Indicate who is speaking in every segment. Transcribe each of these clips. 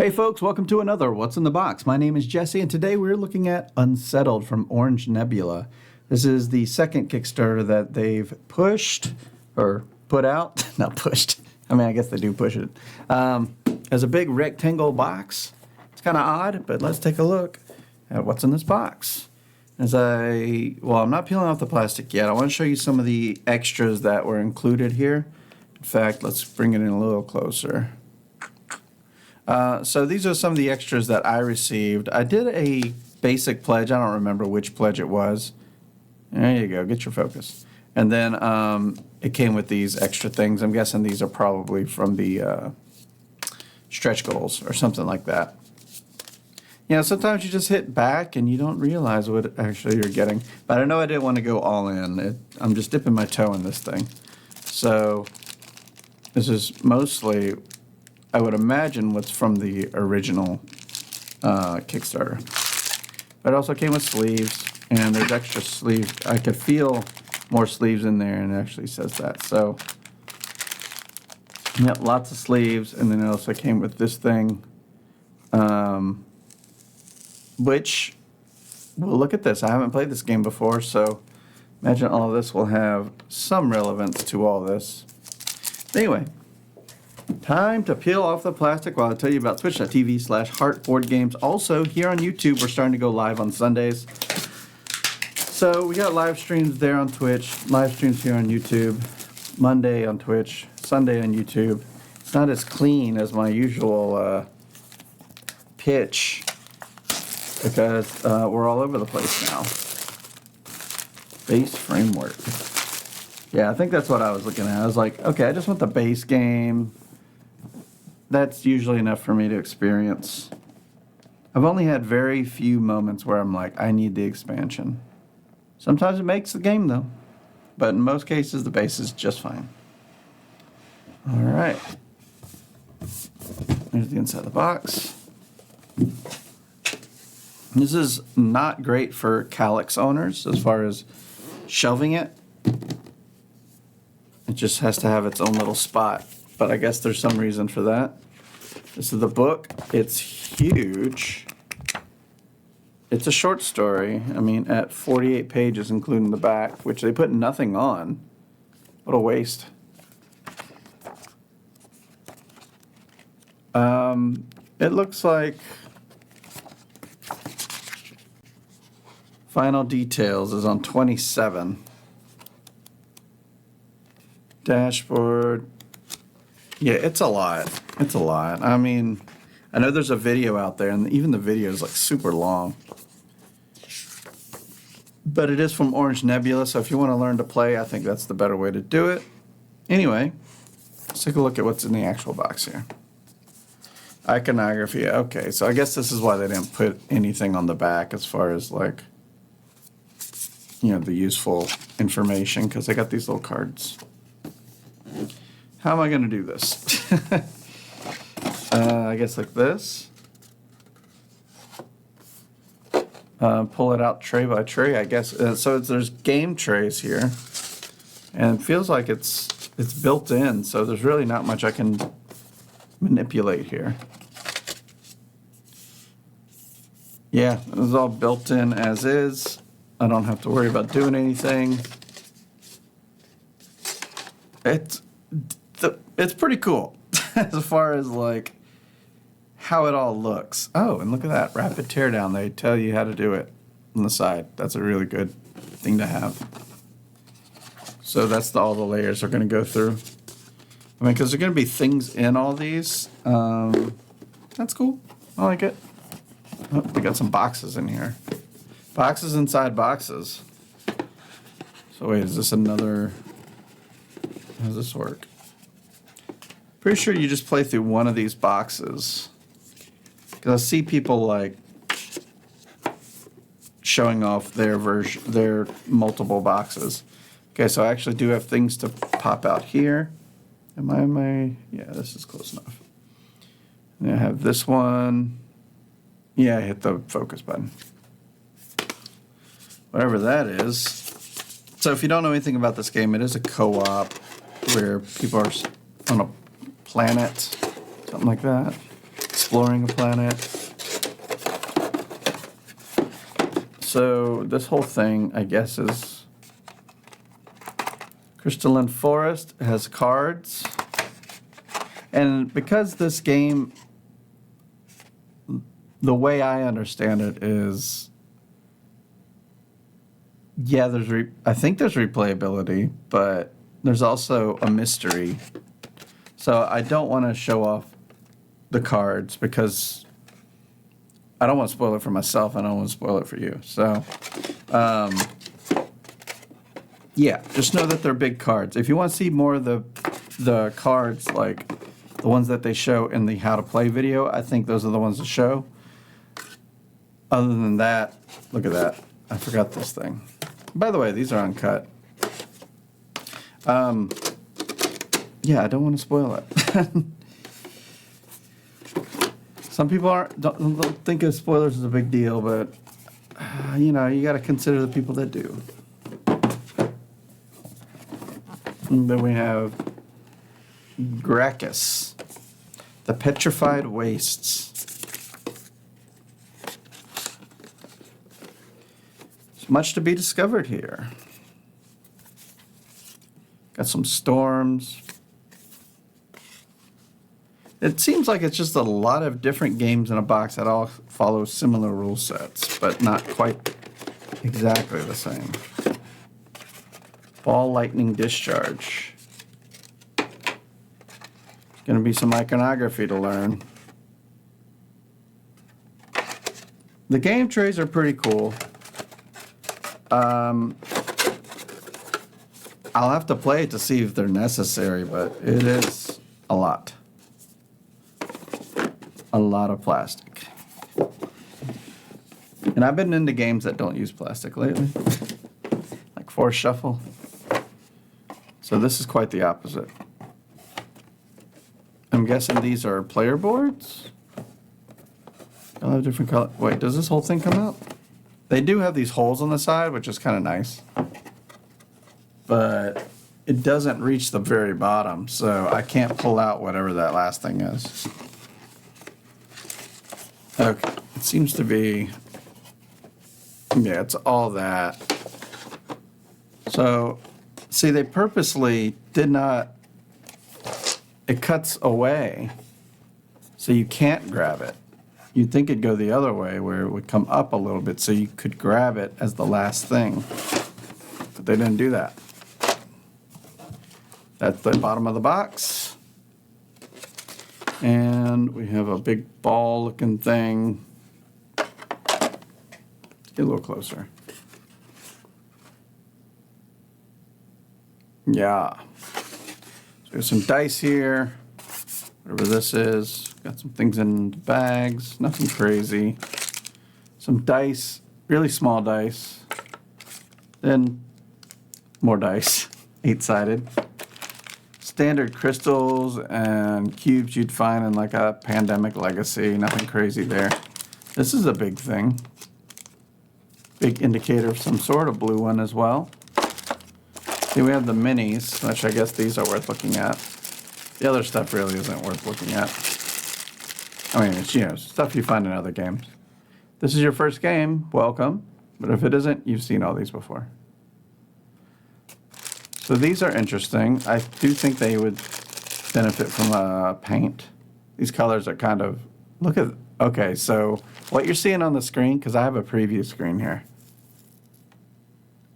Speaker 1: Hey folks, welcome to another What's in the Box. My name is Jesse, and today we're looking at Unsettled from Orange Nebula. This is the second Kickstarter that they've pushed, or put out, not pushed. I mean, I guess they do push it. As a big rectangle box. It's kind of odd, but let's take a look at what's in this box. I'm not peeling off the plastic yet. I want to show you some of the extras that were included here. In fact, let's bring it in a little closer. So these are some of the extras that I received. I did a basic pledge. I don't remember which pledge it was. There you go. Get your focus. And then it came with these extra things. I'm guessing these are probably from the stretch goals or something like that. You know, sometimes you just hit back and you don't realize what actually you're getting. But I know I didn't want to go all in. I'm just dipping my toe in this thing. So this is mostly, I would imagine, what's from the original Kickstarter. But it also came with sleeves, and there's extra sleeves. I could feel more sleeves in there, and it actually says that. So, yeah, lots of sleeves, and then it also came with this thing, which, well, look at this. I haven't played this game before, so imagine all of this will have some relevance to all this. Anyway. Time to peel off the plastic while I tell you about twitch.tv/heartboardgames. Also, here on YouTube, we're starting to go live on Sundays. So we got live streams there on Twitch, live streams here on YouTube, Monday on Twitch, Sunday on YouTube. It's not as clean as my usual pitch because we're all over the place now. Base framework. Yeah, I think that's what I was looking at. I was like, okay, I just want the base game. That's usually enough for me to experience. I've only had very few moments where I'm like, I need the expansion. Sometimes it makes the game, though. But in most cases, the base is just fine. All right. Here's the inside of the box. This is not great for Calyx owners as far as shelving it. It just has to have its own little spot. But I guess there's some reason for that. This is the book. It's huge. It's a short story. I mean, at 48 pages, including the back, which they put nothing on. What a waste. It looks like Final Details is on 27. Dashboard. Yeah, it's a lot. It's a lot. I mean, I know there's a video out there, and even the video is like super long. But it is from Orange Nebula, so if you want to learn to play, I think that's the better way to do it. Anyway, let's take a look at what's in the actual box here. Iconography. Okay, so I guess this is why they didn't put anything on the back as far as, like, you know, the useful information, because they got these little cards. How am I going to do this? I guess like this. Pull it out tray by tray, I guess. So there's game trays here. And it feels like it's built in, so there's really not much I can manipulate here. Yeah, it was all built in as is. I don't have to worry about doing anything. It's pretty cool as far as like how it all looks. Oh, and look at that rapid teardown. They tell you how to do it on the side. That's a really good thing to have. So that's all the layers are going to go through. I mean, because there are going to be things in all these. That's cool. I like it. Oh, they got some boxes in here. Boxes inside boxes. So wait, is this another? How does this work? Pretty sure you just play through one of these boxes. Because I see people like showing off their version, their multiple boxes. Okay, so I actually do have things to pop out here. Am I? Yeah, this is close enough. And I have this one. Yeah, I hit the focus button. Whatever that is. So if you don't know anything about this game, it is a co-op where people are on a planet, something like that. exploring a planet. So this whole thing, I guess, is Crystalline Forest. It has cards. And because this game, the way I understand it is, yeah, I think there's replayability, but there's also a mystery. So I don't want to show off the cards because I don't want to spoil it for myself. I don't want to spoil it for you. So, yeah, just know that they're big cards. If you want to see more of the cards, like the ones that they show in the how to play video, I think those are the ones to show. Other than that, look at that. I forgot this thing. By the way, these are uncut. Yeah, I don't want to spoil it. Some people don't think of spoilers as a big deal, but you know, you got to consider the people that do. And then we have Gracchus, the Petrified Wastes. There's much to be discovered here. Got some storms. It seems like it's just a lot of different games in a box that all follow similar rule sets, but not quite exactly the same. Ball lightning discharge. There's going to be some iconography to learn. The game trays are pretty cool. I'll have to play it to see if they're necessary, but it is a lot. A lot of plastic. And I've been into games that don't use plastic lately. Like Force Shuffle. So this is quite the opposite. I'm guessing these are player boards? I'll have different color. Wait, does this whole thing come out? They do have these holes on the side, which is kind of nice. But it doesn't reach the very bottom, so I can't pull out whatever that last thing is. Okay, it seems to be, yeah, it's all that. So, see, they purposely did not, it cuts away, so you can't grab it. You'd think it'd go the other way, where it would come up a little bit, so you could grab it as the last thing. But they didn't do that. That's the bottom of the box. And we have a big ball-looking thing. Get a little closer. Yeah. So we have some dice here. Whatever this is. Got some things in the bags. Nothing crazy. Some dice. Really small dice. Then more dice. 8-sided. Standard crystals and cubes you'd find in like a Pandemic Legacy. Nothing crazy there. This is a big thing. Big indicator of some sort, a blue one as well. Here we have the minis, which I guess these are worth looking at. The other stuff really isn't worth looking at. I mean, it's, you know, stuff you find in other games. This is your first game, welcome. But if it isn't, you've seen all these before. So these are interesting. I do think they would benefit from paint. These colors are kind of, look at, okay, so what you're seeing on the screen, because I have a preview screen here.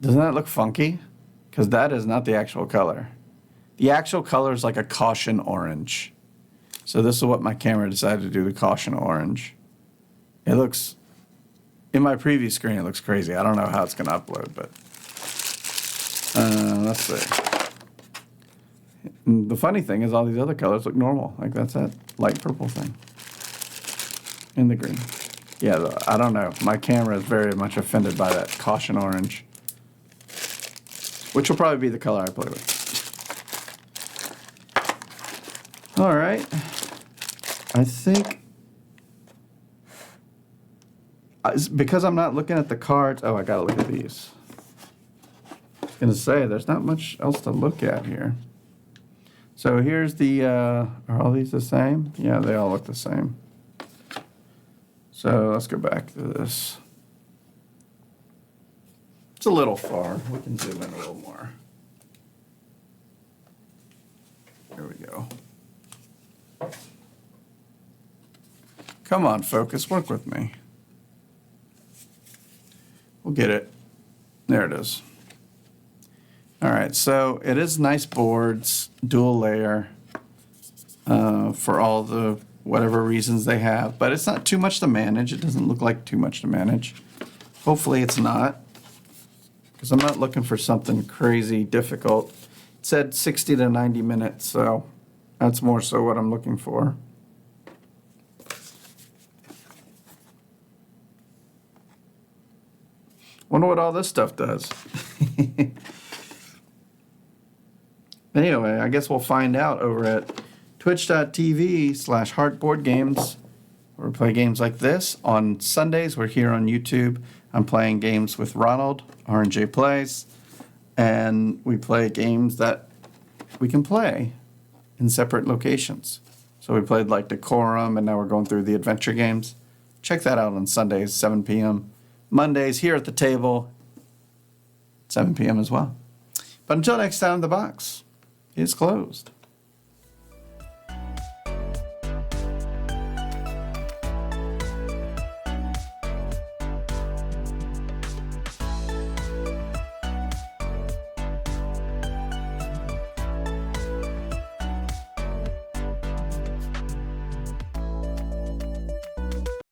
Speaker 1: Doesn't that look funky? Because that is not the actual color. The actual color is like a caution orange. So this is what my camera decided to do, the caution orange. It looks, in my preview screen, it looks crazy. I don't know how it's going to upload, but let's see. And the funny thing is all these other colors look normal. Like that's that light purple thing. And the green. Yeah, I don't know. My camera is very much offended by that caution orange. Which will probably be the color I play with. All right. I think, because I'm not looking at the cards, oh, I gotta look at these. I was gonna say, there's not much else to look at here. So here's the, are all these the same? Yeah, they all look the same. So let's go back to this. It's a little far. We can zoom in a little more. There we go. Come on, focus, work with me. We'll get it. There it is. All right, so it is nice boards, dual layer, for all the whatever reasons they have, but it's not too much to manage. It doesn't look like too much to manage. Hopefully it's not, because I'm not looking for something crazy difficult. It said 60 to 90 minutes, so that's more so what I'm looking for. Wonder what all this stuff does. Anyway, I guess we'll find out over at twitch.tv/heartboardgames. We play games like this. On Sundays, we're here on YouTube. I'm playing games with Ronald, R&J Plays, and we play games that we can play in separate locations. So we played like Decorum, and now we're going through the adventure games. Check that out on Sundays, 7 p.m. Mondays here at the table, 7 p.m. as well. But until next time, the box is closed.